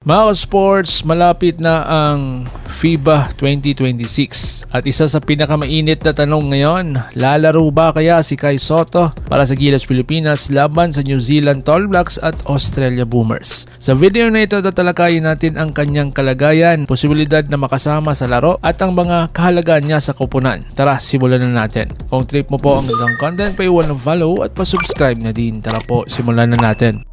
Mga sports, malapit na ang FIBA 2026 at isa sa pinakamainit na tanong ngayon, lalaro ba kaya si Kai Sotto para sa Gilas Pilipinas laban sa New Zealand Tall Blacks at Australia Boomers? Sa video na ito, tatalakayin natin ang kanyang kalagayan, posibilidad na makasama sa laro at ang mga kahalagaan niya sa koponan. Tara, simulan na natin. Kung trip mo po ang ganitong content, paiwan ng follow at pa-subscribe na din. Tara po, simulan na natin.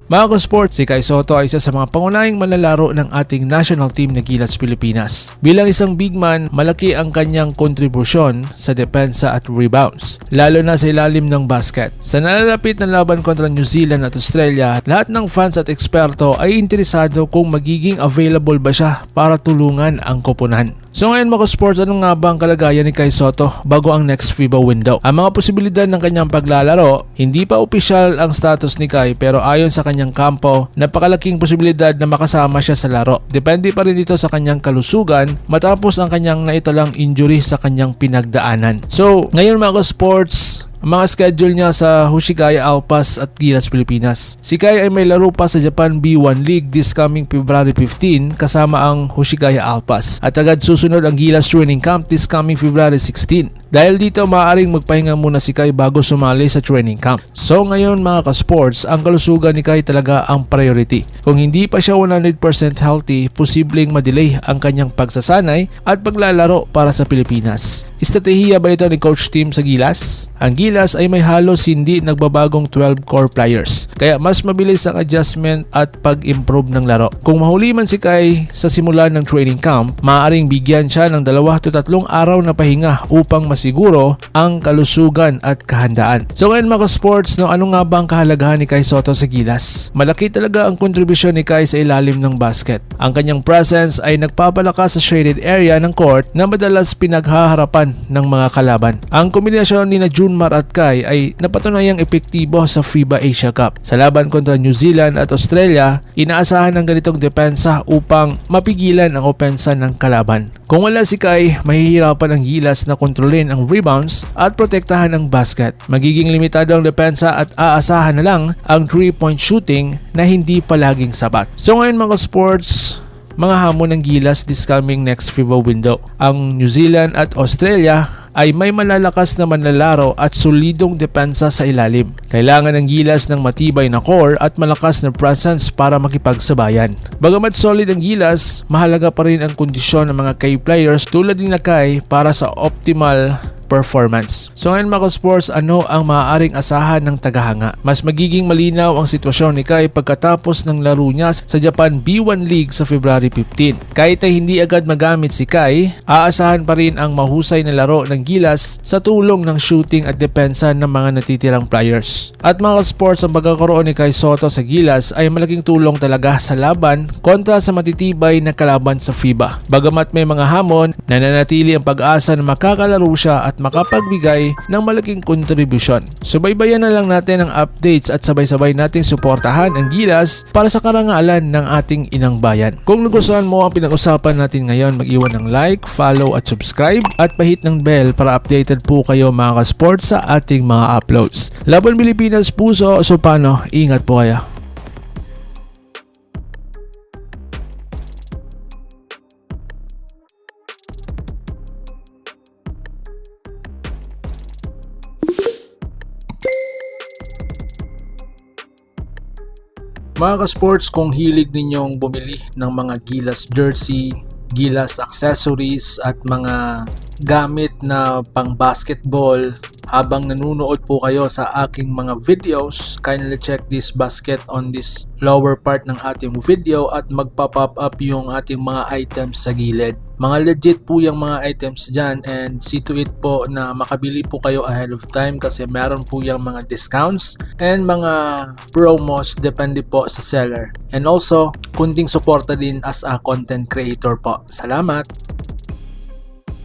Mga ka-sports, si Kai Sotto ay isa sa mga pangunahing manlalaro ng ating national team na Gilas Pilipinas. Bilang isang big man, malaki ang kanyang kontribusyon sa depensa at rebounds, lalo na sa ilalim ng basket. Sa nalalapit na laban kontra New Zealand at Australia, lahat ng fans at eksperto ay interesado kung magiging available ba siya para tulungan ang koponan. So ngayon mga sports, ano nga ba ang kalagayan ni Kai Sotto bago ang next FIBA window? Ang mga posibilidad ng kanyang paglalaro, hindi pa opisyal ang status ni Kai pero ayon sa kanyang kampo, napakalaking posibilidad na makasama siya sa laro. Depende pa rin dito sa kanyang kalusugan matapos ang kanyang naitalang injury sa kanyang pinagdaanan. So ngayon mga sports, ang mga schedule niya sa Hoshigaya Alpas at Gilas Pilipinas. Si Kai ay may laro pa sa Japan B1 League this coming February 15 kasama ang Hoshigaya Alpas. At agad susunod ang Gilas Training Camp this coming February 16. Dahil dito maaaring magpahinga muna si Kai bago sumali sa training camp. So ngayon mga ka-sports, ang kalusugan ni Kai talaga ang priority. Kung hindi pa siya 100% healthy, posibleng madelay ang kanyang pagsasanay at paglalaro para sa Pilipinas. Estratehiya ba ito ni Coach Team sa Gilas? Ang Gilas ay may halos hindi nagbabagong 12 core players, kaya mas mabilis ang adjustment at pag-improve ng laro. Kung mahuli man si Kai sa simula ng training camp, maaaring bigyan siya ng 2 to 3 araw na pahinga upang masiguro ang kalusugan at kahandaan. So ngayon mga sports, ano nga ba ang kahalagahan ni Kai Sotto sa Gilas? Malaki talaga ang kontribusyon ni Kai sa ilalim ng basket. Ang kanyang presence ay nagpapalakas sa shaded area ng court na madalas pinaghaharapan ng mga kalaban. Ang kombinasyon ni Junmar at Kai ay napatunayang epektibo sa FIBA Asia Cup. Sa laban kontra New Zealand at Australia, inaasahan ng ganitong depensa upang mapigilan ang opensa ng kalaban. Kung wala si Kai, mahihirapan ang Gilas na kontrolin ang rebounds at protektahan ang basket. Magiging limitado ang depensa at aasahan na lang ang 3-point shooting na hindi palaging sapat. So ngayon mga sports, mga hamon ng Gilas this coming next FIBA window. Ang New Zealand at Australia ay may malalakas na manlalaro at solidong depensa sa ilalim. Kailangan ng Gilas ng matibay na core at malakas na presence para makipagsabayan. Bagamat solid ang Gilas, mahalaga pa rin ang kondisyon ng mga key players tulad ni Kai para sa optimal performance. So ngayon mga sports, ano ang maaaring asahan ng tagahanga? Mas magiging malinaw ang sitwasyon ni Kai pagkatapos ng laro niya sa Japan B1 League sa February 15. Kahit ay hindi agad magamit si Kai, aasahan pa rin ang mahusay na laro ng Gilas sa tulong ng shooting at depensa ng mga natitirang players. At mga sports, ang pagkakaroon ni Kai Sotto sa Gilas ay malaking tulong talaga sa laban kontra sa matitibay na kalaban sa FIBA. Bagamat may mga hamon, nananatili ang pag-asa na makakalaro siya at makapagbigay ng malaking kontribusyon. Subaybayan na lang natin ang updates at sabay-sabay nating suportahan ang Gilas para sa karangalan ng ating inang bayan. Kung nagustuhan mo ang pinag-usapan natin ngayon, mag-iwan ng like, follow at subscribe at pahit ng bell para updated po kayo mga ka-sports sa ating mga uploads. Laban Pilipinas puso, so paano? Ingat po kayo. Mga ka-sports, kung hilig ninyong bumili ng mga Gilas jersey, Gilas accessories at mga gamit na pang basketball habang nanunood po kayo sa aking mga videos, kindly check this basket on this lower part ng ating video at magpa-pop up yung ating mga items sa gilid. Mga legit po yung mga items dyan and see to it po na makabili po kayo ahead of time kasi meron po yung mga discounts and mga promos depende po sa seller. And also, kunting suporta din as a content creator po. Salamat!